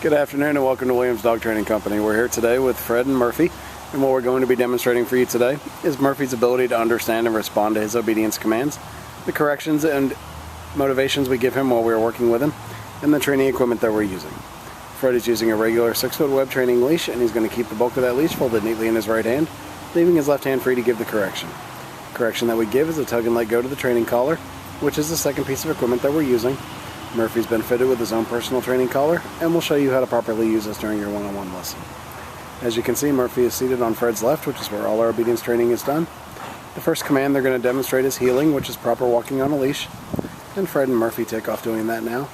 Good afternoon and welcome to Williams Dog Training Company. We're here today with Fred and Murphy, and what we're going to be demonstrating for you today is Murphy's ability to understand and respond to his obedience commands, the corrections and motivations we give him while we're working with him, and the training equipment that we're using. Fred is using a regular 6-foot web training leash, and he's going to keep the bulk of that leash folded neatly in his right hand, leaving his left hand free to give the correction. The correction that we give is a tug and let go to the training collar, which is the second piece of equipment that we're using. Murphy's been fitted with his own personal training collar, and we'll show you how to properly use this during your one-on-one lesson. As you can see, Murphy is seated on Fred's left, which is where all our obedience training is done. The first command they're going to demonstrate is heeling, which is proper walking on a leash, and Fred and Murphy take off doing that now.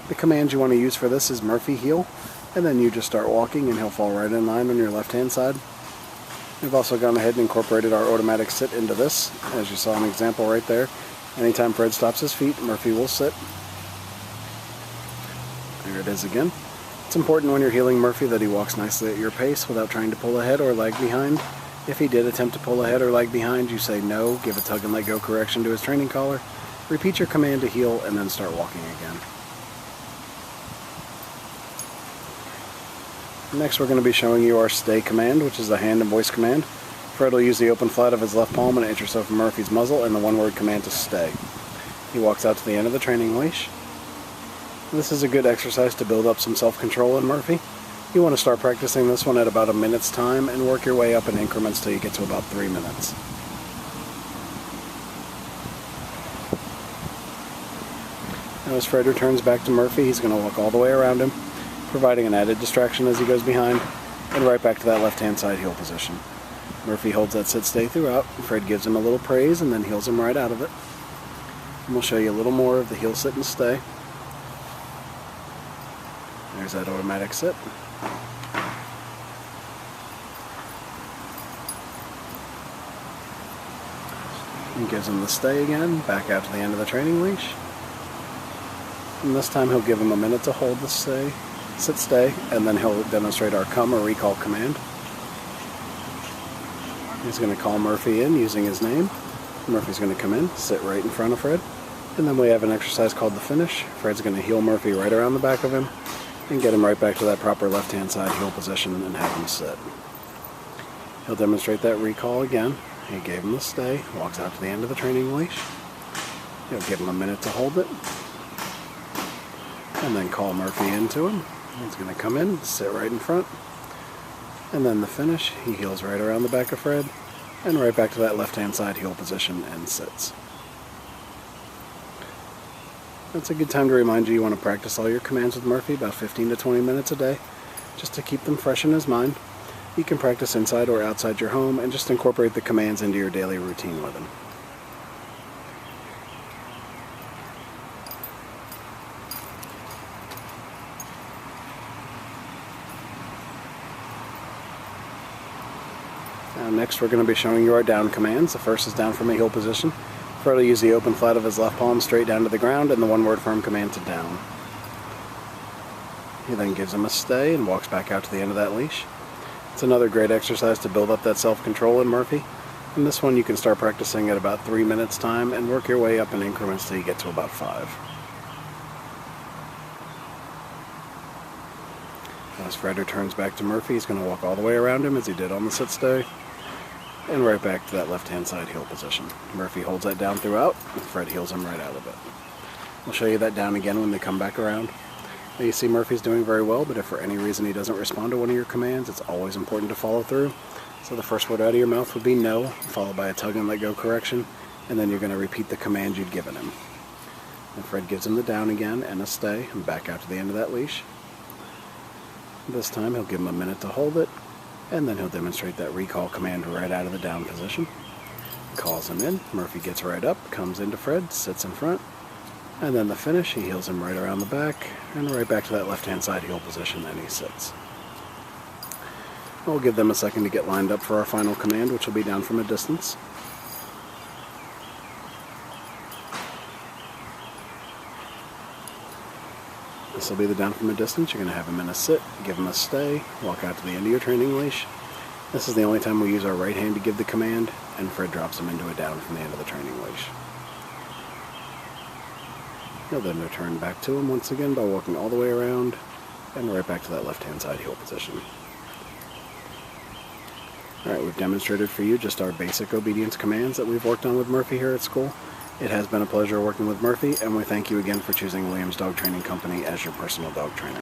The command you want to use for this is Murphy heel, and then you just start walking and he'll fall right in line on your left-hand side. We've also gone ahead and incorporated our automatic sit into this, as you saw an example right there. Anytime Fred stops his feet, Murphy will sit. There it is again. It's important when you're heeling Murphy that he walks nicely at your pace without trying to pull ahead or lag behind. If he did attempt to pull ahead or lag behind, you say no, give a tug and let go correction to his training collar, repeat your command to heel, and then start walking again. Next we're going to be showing you our stay command, which is the hand and voice command. Fred will use the open flat of his left palm and an inch or so from Murphy's muzzle and the one-word command to stay. He walks out to the end of the training leash. This is a good exercise to build up some self-control in Murphy. You want to start practicing this one at about a minute's time and work your way up in increments till you get to about 3 minutes. Now as Fred returns back to Murphy, he's going to walk all the way around him, providing an added distraction as he goes behind, and right back to that left-hand side heel position. Murphy holds that sit-stay throughout. Fred gives him a little praise and then heels him right out of it. And we'll show you a little more of the heel, sit, and stay. There's that automatic sit. And gives him the stay again, back out to the end of the training leash. And this time he'll give him a minute to hold the stay, sit, stay, and then he'll demonstrate our come or recall command. He's going to call Murphy in using his name. Murphy's going to come in, sit right in front of Fred. And then we have an exercise called the finish. Fred's going to heel Murphy right around the back of him and get him right back to that proper left-hand side heel position and have him sit. He'll demonstrate that recall again. He gave him the stay, walks out to the end of the training leash. He'll give him a minute to hold it, and then call Murphy into him. He's going to come in, sit right in front, and then the finish, he heels right around the back of Fred, and right back to that left-hand side heel position and sits. That's a good time to remind you want to practice all your commands with Murphy about 15 to 20 minutes a day, just to keep them fresh in his mind. You can practice inside or outside your home and just incorporate the commands into your daily routine with him. Now next we're going to be showing you our down commands. The first is down from a heel position. Fred will use the open flat of his left palm straight down to the ground and the one-word firm command to down. He then gives him a stay and walks back out to the end of that leash. It's another great exercise to build up that self-control in Murphy. And this one you can start practicing at about 3 minutes time and work your way up in increments till you get to about 5. As Fred returns back to Murphy, he's going to walk all the way around him as he did on the sit-stay, and right back to that left-hand side heel position. Murphy holds that down throughout, and Fred heels him right out of it. We'll show you that down again when they come back around. Now you see Murphy's doing very well, but if for any reason he doesn't respond to one of your commands, it's always important to follow through. So the first word out of your mouth would be no, followed by a tug and let go correction, and then you're going to repeat the command you've given him. And Fred gives him the down again and a stay, and back out to the end of that leash. This time he'll give him a minute to hold it, and then he'll demonstrate that recall command right out of the down position. Calls him in, Murphy gets right up, comes into Fred, sits in front, and then the finish, he heels him right around the back, and right back to that left-hand side heel position, and he sits. We'll give them a second to get lined up for our final command, which will be down from a distance. This will be the down from a distance. You're going to have him in a sit, give him a stay, walk out to the end of your training leash. This is the only time we use our right hand to give the command, and Fred drops him into a down from the end of the training leash. He'll then return back to him once again by walking all the way around, and right back to that left-hand side heel position. Alright, we've demonstrated for you just our basic obedience commands that we've worked on with Murphy here at school. It has been a pleasure working with Murphy, and we thank you again for choosing Williams Dog Training Company as your personal dog trainer.